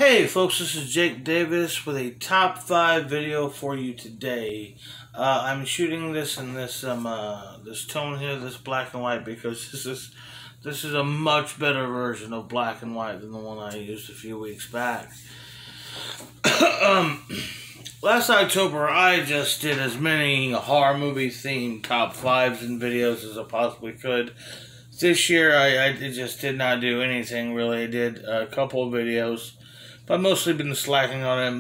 Hey folks, this is Jake Davis with a top 5 video for you today. I'm shooting this in this this tone here, this black and white, because this is a much better version of black and white than the one I used a few weeks back. Last October, I just did as many horror movie themed top 5s and videos as I possibly could. This year, I just did not do anything really. I did a couple of videos, but I've mostly been slacking on it,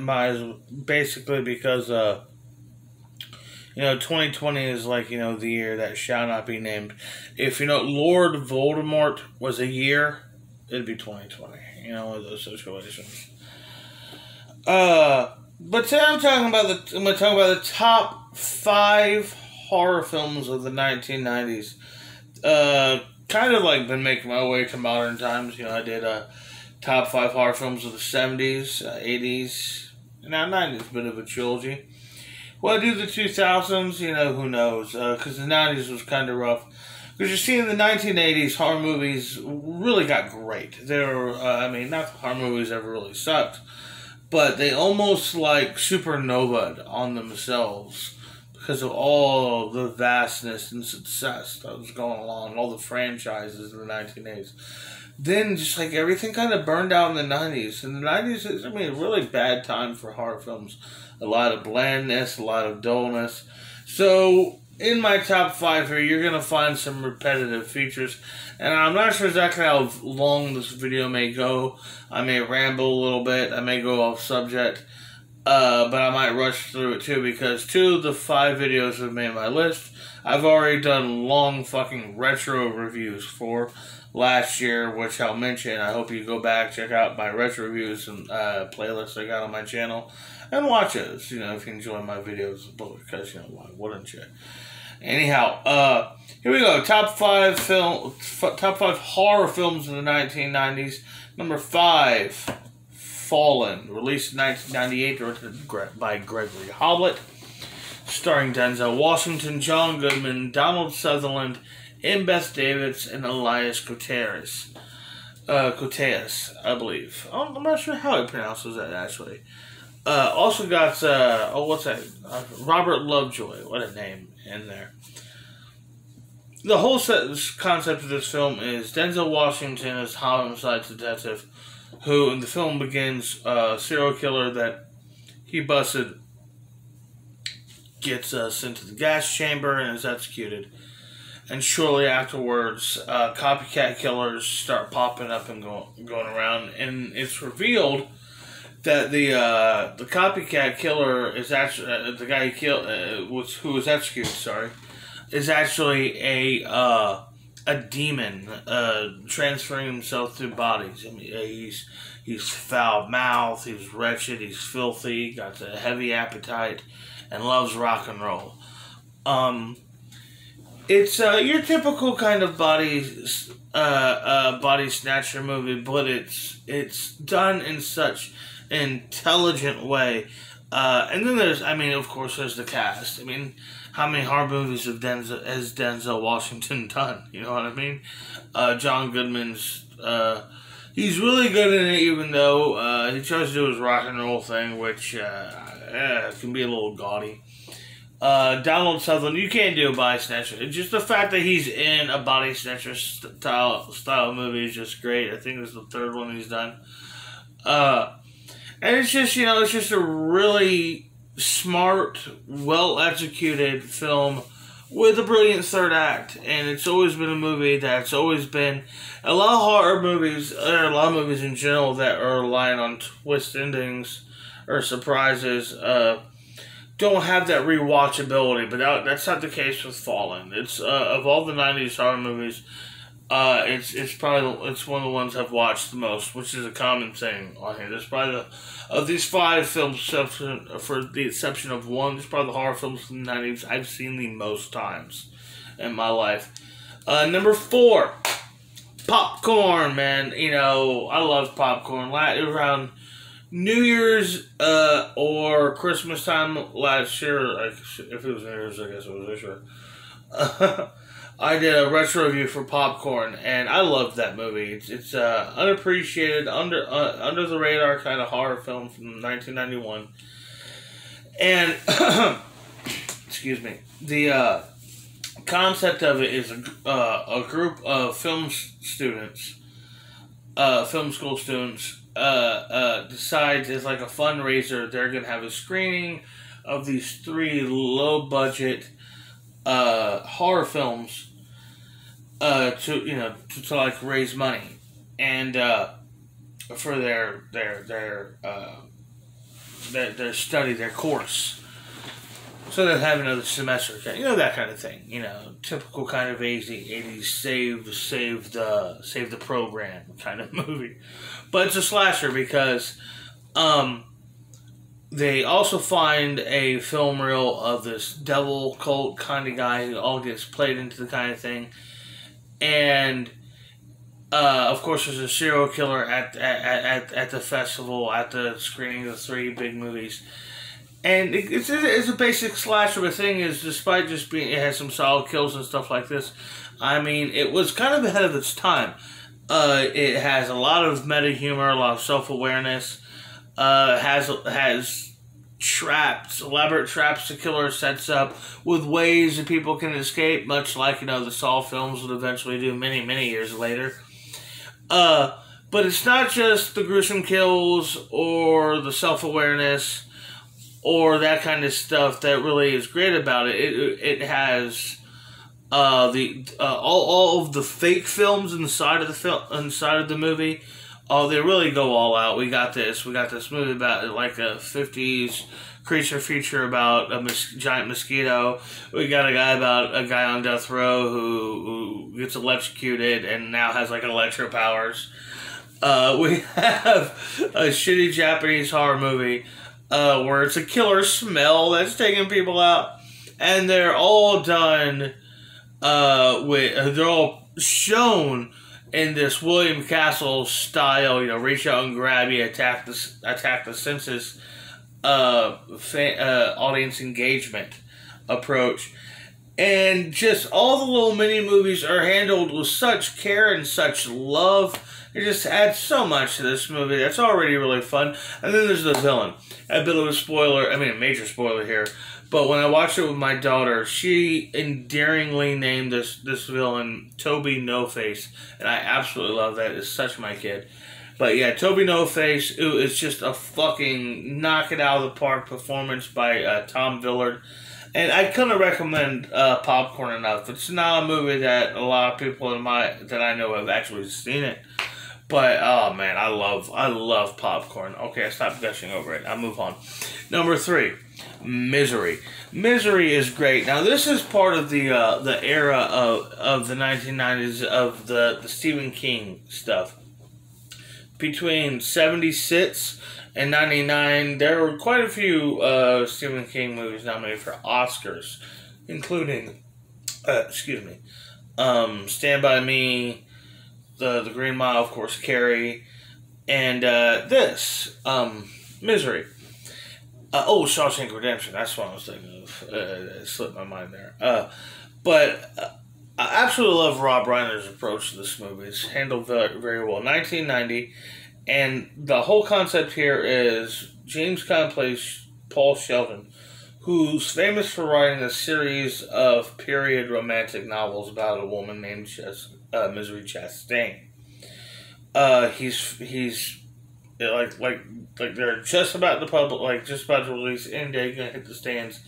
basically because, 2020 is like, the year that shall not be named. If, Lord Voldemort was a year, it'd be 2020, one of those situations. But today I'm going to talk about the top 5 horror films of the 1990s. Kind of like been making my way to modern times. I did top 5 horror films of the 70s, 80s, and now 90s, bit of a trilogy. Will I do the 2000s? Who knows? Because the 90s was kind of rough. Because you see, in the 1980s, horror movies really got great. They were, not that horror movies ever really sucked, but they almost like supernovaed on themselves because of all the vastness and success that was going along, all the franchises in the 1980s. Then just like everything kind of burned out in the 90s. And the 90s is, a really bad time for horror films. A lot of blandness, a lot of dullness. So in my top 5 here, you're going to find some repetitive features. And I'm not sure exactly how long this video may go. I may ramble a little bit. I may go off subject. But I might rush through it too, because 2 of the 5 videos have made my list. I've already done long fucking retro reviews for last year, which I'll mention. I hope you go back, check out my retro reviews and playlists I got on my channel, and watch those, if you enjoy my videos, because, why wouldn't you? Anyhow, here we go. Top 5 horror films in the 1990s. Number 5, Fallen, released in 1998, directed by Gregory Hoblit, starring Denzel Washington, John Goodman, Donald Sutherland, Beth Davids, and Elias Koteas, I believe. I'm not sure how he pronounces that, actually. Also got, Robert Lovejoy, what a name, in there. The whole concept of this film is Denzel Washington is a homicide detective who, in the film, begins a serial killer that he busted, gets sent to the gas chamber and is executed. And shortly afterwards, copycat killers start popping up and going around, and it's revealed that the copycat killer is actually the guy he killed, who was executed. Sorry, is actually a demon transferring himself through bodies. He's foul-mouthed, he's wretched, he's filthy, got a heavy appetite, and loves rock and roll. It's your typical kind of body snatcher movie, but it's done in such an intelligent way. And then there's, of course, there's the cast. How many horror movies has Denzel Washington done? You know what I mean? John Goodman's, he's really good in it, even though he tries to do his rock and roll thing, which can be a little gaudy. Donald Sutherland, you can't do a body snatcher. It's just the fact that he's in a body snatcher style movie is just great. I think it's the 3rd one he's done. And it's just, it's just a really smart, well-executed film with a brilliant 3rd act. And it's always been a movie that's always been a lot of horror movies, or a lot of movies in general, that are relying on twist endings or surprises, don't have that rewatchability, but that's not the case with Fallen. It's of all the 90s horror movies, it's one of the ones I've watched the most, which is a common thing on here. There's probably of these 5 films, for the exception of one, it's probably the horror films from the 90s I've seen the most times in my life. Number 4, popcorn, man. I love popcorn. Around New Year's or Christmas time last year, if it was New Year's, I guess it was this year. I did a retro review for Popcorn, and I loved that movie. It's unappreciated, under the radar kind of horror film from 1991, and excuse me, the concept of it is a group of film students, film school students, decides it's like a fundraiser. They're gonna have a screening of these 3 low budget horror films to like raise money and for their study, their course. So they have another semester, that kind of thing. Typical kind of 80s save the program kind of movie. But it's a slasher because they also find a film reel of this devil cult kind of guy who all gets played into the kind of thing. And of course, there's a serial killer at the festival, at the screening of the 3 big movies. And it's a basic slasher. The thing is, despite just being, it has some solid kills and stuff like this. I mean, it was kind of ahead of its time. It has a lot of meta humor, a lot of self-awareness. Has traps, elaborate traps the killer sets up with ways that people can escape, much like, the Saw films would eventually do many, many years later. But it's not just the gruesome kills or the self-awareness or that kind of stuff that really is great about it. It has all of the fake films inside of the movie. Oh, they really go all out. We got this movie about like a 50s creature feature about a giant mosquito. We got a guy on death row who gets electrocuted and now has like electro powers. We have a shitty Japanese horror movie where it's a killer smell that's taking people out, and they're all done they're all shown in this William Castle style, reach out and grab you, attack the senses, audience engagement approach. And just all the little mini movies are handled with such care and such love. It just adds so much to this movie. That's already really fun. And then there's the villain. A bit of a spoiler, a major spoiler here. But when I watched it with my daughter, she endearingly named this villain Toby No Face. And I absolutely love that. It's such my kid. But yeah, Toby No Face, it's just a fucking knock it out of the park performance by Tom Villard. And I couldn't recommend Popcorn enough. It's not a movie that a lot of people that I know have actually seen it. But, oh man, I love Popcorn. Okay, I stopped gushing over it. I'll move on. Number 3, Misery. Misery is great. Now, this is part of the era of the 1990s of the Stephen King stuff. Between 76 and 99, there were quite a few Stephen King movies nominated for Oscars, including, Stand By Me, the Green Mile, of course, Carrie, and this, Misery. Shawshank Redemption, that's what I was thinking of. It slipped my mind there. But I absolutely love Rob Reiner's approach to this movie. It's handled very, very well. 1990, and the whole concept here is James Caan plays Paul Sheldon, who's famous for writing a series of period romantic novels about a woman named Misery Chastain. He's like they're just about to release any day, gonna hit the stands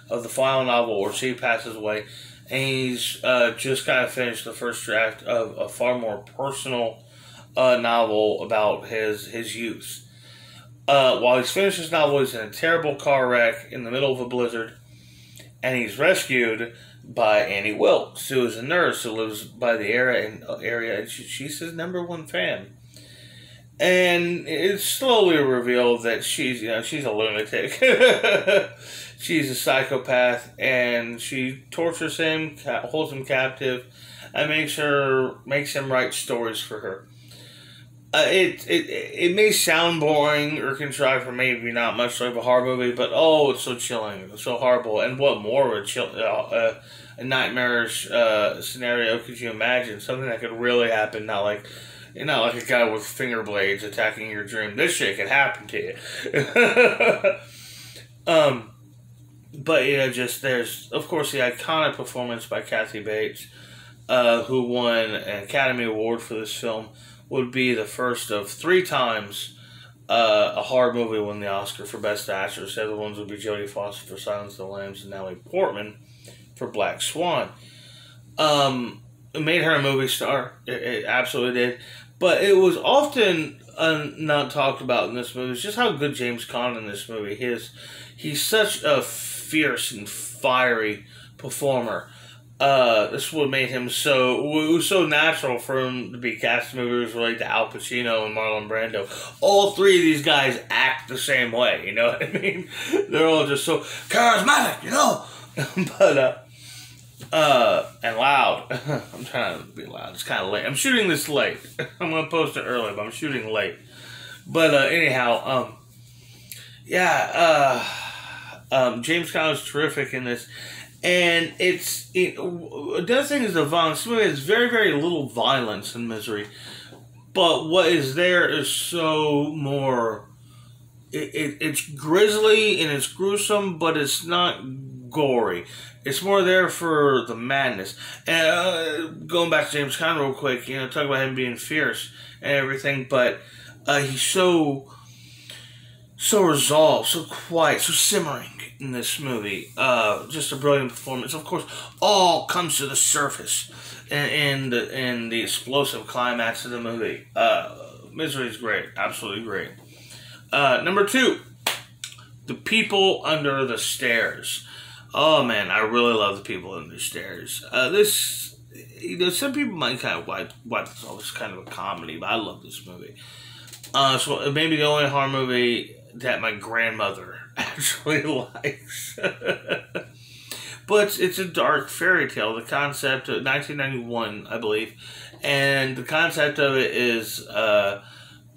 of the final novel where she passes away, and he's just kind of finished the first draft of a far more personal novel about his youth. While he's finished his novel, he's in a terrible car wreck in the middle of a blizzard, and he's rescued by Annie Wilkes, who is a nurse who lives by the area, and she's his #1 fan. And it's slowly revealed that she's a lunatic. She's a psychopath, and she tortures him, holds him captive, and makes him write stories for her. It may sound boring or contrived, or maybe not much like a horror movie, but it's so chilling, it's so horrible. And what more would a a nightmarish scenario could you imagine? Something that could really happen, not like a guy with finger blades attacking your dream. This shit could happen to you. But just there's of course the iconic performance by Kathy Bates, who won an Academy Award for this film. Would be the first of 3 times a horror movie won the Oscar for Best Actress. The other ones would be Jodie Foster for Silence of the Lambs and Natalie Portman for Black Swan. It made her a movie star. It absolutely did. But it was often not talked about in this movie. It's just how good James Caan in this movie is. He's such a fierce and fiery performer. This is what made him it was so natural for him to be cast in movies related to Al Pacino and Marlon Brando. All 3 of these guys act the same way, you know what I mean? They're all just so charismatic, you know? But, and loud. I'm trying to be loud. It's kind of late. I'm shooting this late. I'm going to post it early, but I'm shooting late. But, anyhow, James Caan is terrific in this. And the other thing is the violence. This movie has very, very little violence in Misery. But what is there is so more... It's grisly and it's gruesome, but it's not gory. It's more there for the madness. And going back to James Caan real quick, talk about him being fierce and everything, but he's so resolved, so quiet, so simmering in this movie. Just a brilliant performance. Of course, all comes to the surface in the explosive climax of the movie. Misery is great. Absolutely great. Number 2, The People Under the Stairs. Oh man, I really love The People Under the Stairs. This, some people might kind of wipe this off as kind of a comedy, but I love this movie. So maybe the only horror movie that my grandmother actually likes. But it's a dark fairy tale. The concept of 1991, I believe, and the concept of it is a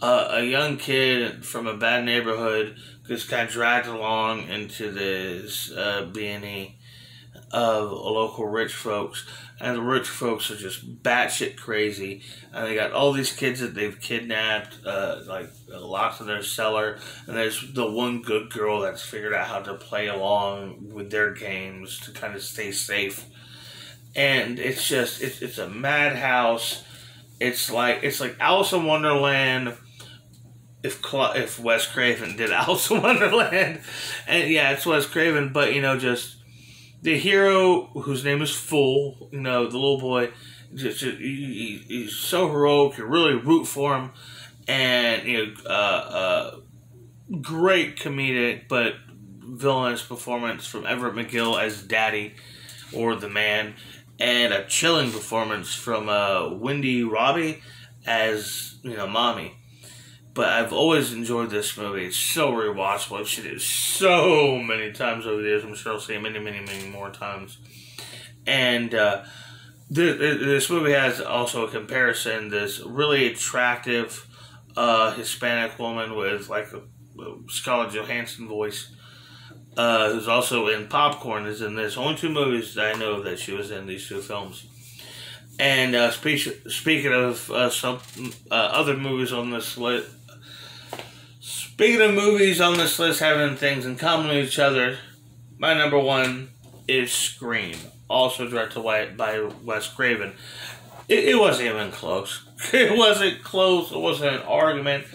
young kid from a bad neighborhood gets kind of dragged along into this B&E of local rich folks, and the rich folks are just batshit crazy, and they got all these kids that they've kidnapped, like locked in their cellar, and there's the one good girl that's figured out how to play along with their games to kind of stay safe, and it's just it's a madhouse. It's like Alice in Wonderland if Wes Craven did Alice in Wonderland, and yeah, it's Wes Craven, but just. The hero, whose name is Fool, the little boy, he's so heroic. You really root for him, and great comedic but villainous performance from Everett McGill as Daddy, or the Man, and a chilling performance from Wendy Robbie as Mommy. But I've always enjoyed this movie. It's so rewatchable. I've seen it so many times over the years. I'm sure I'll see it many, many, many more times. And this movie has also a comparison. This really attractive Hispanic woman with like a Scarlett Johansson voice, who's also in Popcorn, is in this. Only 2 movies that I know that she was in, these 2 films. And speaking of some other movies on this list, speaking of movies on this list having things in common with each other, my number 1 is Scream, also directed by Wes Craven. It wasn't even close. It wasn't close. It wasn't an argument.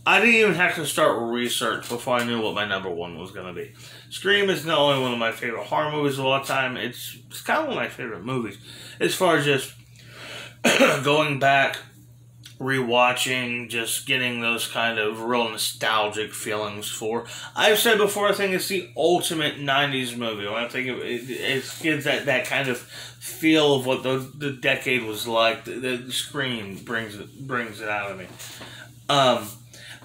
I didn't even have to start research before I knew what my number 1 was going to be. Scream is not only one of my favorite horror movies of all time, it's kind of one of my favorite movies. As far as just going back, rewatching, just getting those kind of real nostalgic feelings for. I've said before, I think it's the ultimate 90s movie. When I think it gives that kind of feel of what the decade was like. The Scream brings it out of me.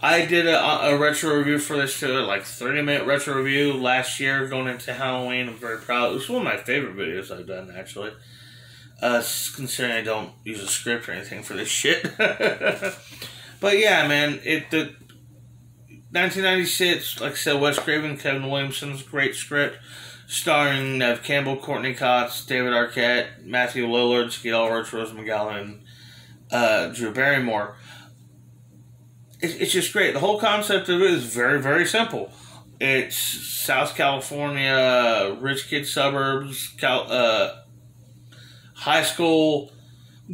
I did a retro review for this too, like 30-minute retro review last year going into Halloween. I'm very proud. It was one of my favorite videos I've done, actually. Considering I don't use a script or anything for this shit. But yeah, man, the 1996, like I said, Wes Craven, Kevin Williamson's great script. starring Nev Campbell, Courtney Cox, David Arquette, Matthew Lillard, Skeet Ulrich, Rose McGowan, and Drew Barrymore. It's just great. The whole concept of it is very, very simple. It's South California, rich kid suburbs, high school,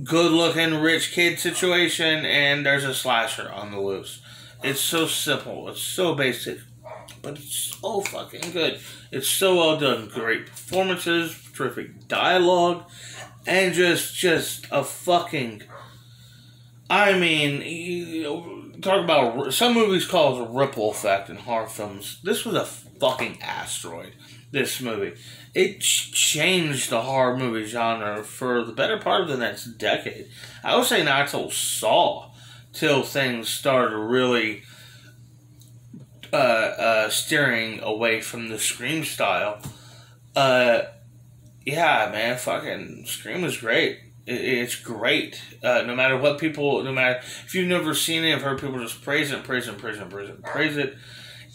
good-looking rich kid situation, and there's a slasher on the loose. It's so simple. It's so basic. But it's so fucking good. It's so well done. Great performances, terrific dialogue, and just a fucking... I mean, talk about... Some movies call it a ripple effect in horror films. This was a fucking asteroid, this movie. It changed the horror movie genre for the better part of the next decade. I would say not till Saw, till things started really... steering away from the Scream style. Yeah, man, fucking Scream is great. It's great. No matter what people, no matter if you've never seen it, I've heard people just praise it.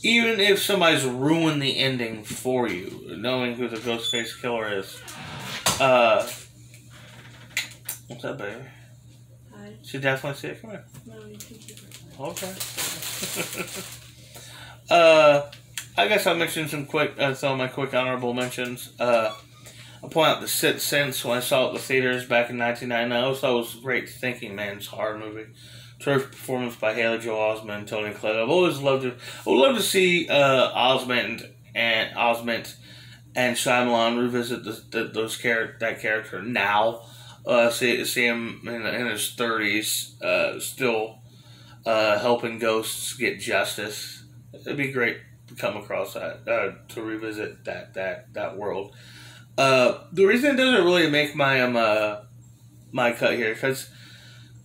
Even if somebody's ruined the ending for you, knowing who the Ghostface Killer is. What's up, baby? Hi. She definitely see it. Come here. No, you can keep it. Okay. I guess I'll mention some some of my quick honorable mentions. I'll point out The Sixth Sense when I saw it at the theaters back in 1999. I always thought it was a great thinking man's horror movie. Terrific performance by Haley Joel Osment and Toni Collette. I would love to see Osment and Shyamalan revisit that character now. See him in his 30s, still helping ghosts get justice. It'd be great to come across that, to revisit that world. The reason it doesn't really make my my cut here, because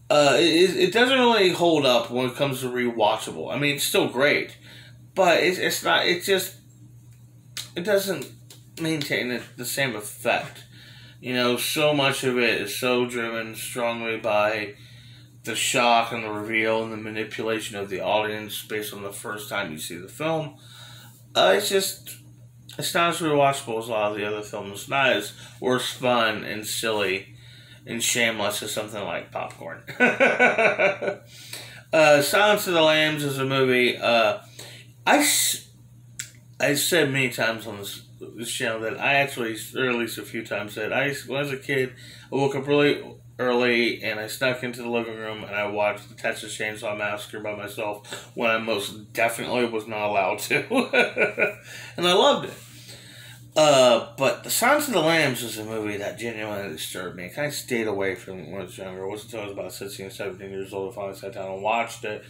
it doesn't really hold up when it comes to rewatchable. I mean, it's still great, but it's not. It doesn't maintain the same effect. You know, so much of it is so driven strongly by the shock and the reveal and the manipulation of the audience based on the first time you see the film. It's not as rewatchable as a lot of the other films. It's not as worse fun and silly and shameless as something like Popcorn. Silence of the Lambs is a movie. I said many times on this channel that I actually, or at least a few times, said when I was a kid, I woke up really early and I snuck into the living room and I watched the Texas Chainsaw Massacre by myself when I most definitely was not allowed to. And I loved it. But The Silence of the Lambs is a movie that genuinely disturbed me. I kind of stayed away from it when I was younger. It wasn't until I was about 16 or 17 years old I finally sat down and watched it.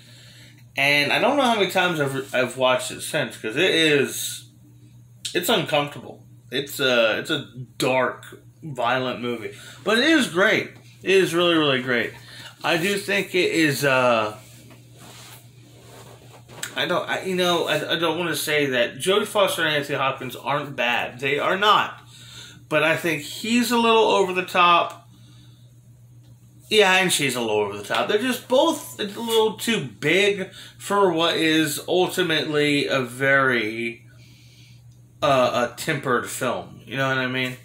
And I don't know how many times I've watched it since, because it's uncomfortable. It's a dark, violent movie. But it is great. It is really, really great. I do think it is, I don't want to say that Jodie Foster and Anthony Hopkins aren't bad. They are not. But I think he's a little over the top. Yeah, and she's a little over the top. They're just both a little too big for what is ultimately a very a tempered film. You know what I mean?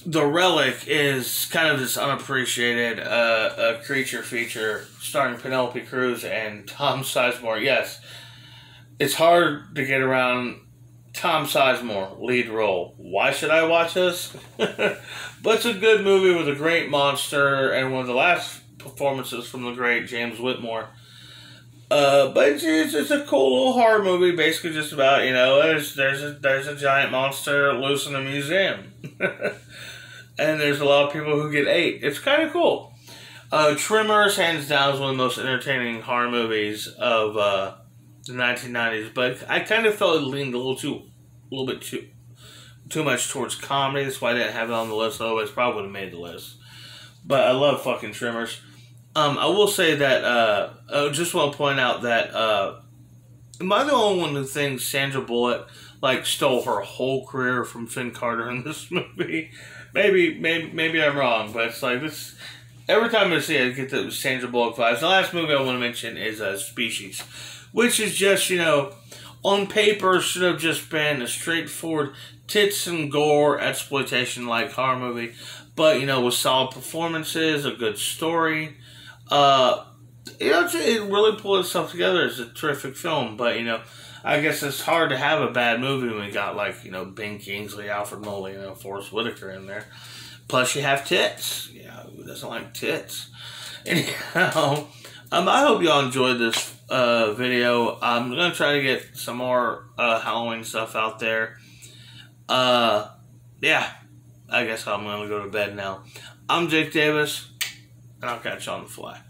The Relic is kind of this unappreciated creature feature starring Penelope Cruz and Tom Sizemore. Yes, it's hard to get around Tom Sizemore, lead role. Why should I watch this? But it's a good movie with a great monster and one of the last performances from the great James Whitmore. But it's a cool little horror movie, basically just about, there's a giant monster loose in a museum. And there's a lot of people who get ate. It's kind of cool. Tremors, hands down, is one of the most entertaining horror movies of the 1990s. But I kind of felt it leaned a little bit too much towards comedy. That's why I didn't have it on the list. Otherwise, probably would have made the list. But I love fucking Tremors. I will say that I just want to point out that am I the only one who thinks Sandra Bullock stole her whole career from Finn Carter in this movie? Maybe I'm wrong, but it's like this. Every time I see it, I get the Sandra Bullock vibes. The last movie I want to mention is Species, which is just on paper should have just been a straightforward tits and gore exploitation like horror movie, but with solid performances, a good story. It really pulled itself together as a terrific film. But I guess it's hard to have a bad movie when we got Ben Kingsley, Alfred Moley, Forrest Whitaker in there. Plus you have tits. Who doesn't like tits? Anyhow, I hope y'all enjoyed this video. I'm gonna try to get some more Halloween stuff out there. Yeah, I guess I'm gonna go to bed now. I'm Jake Davis, and I'll catch you on the fly.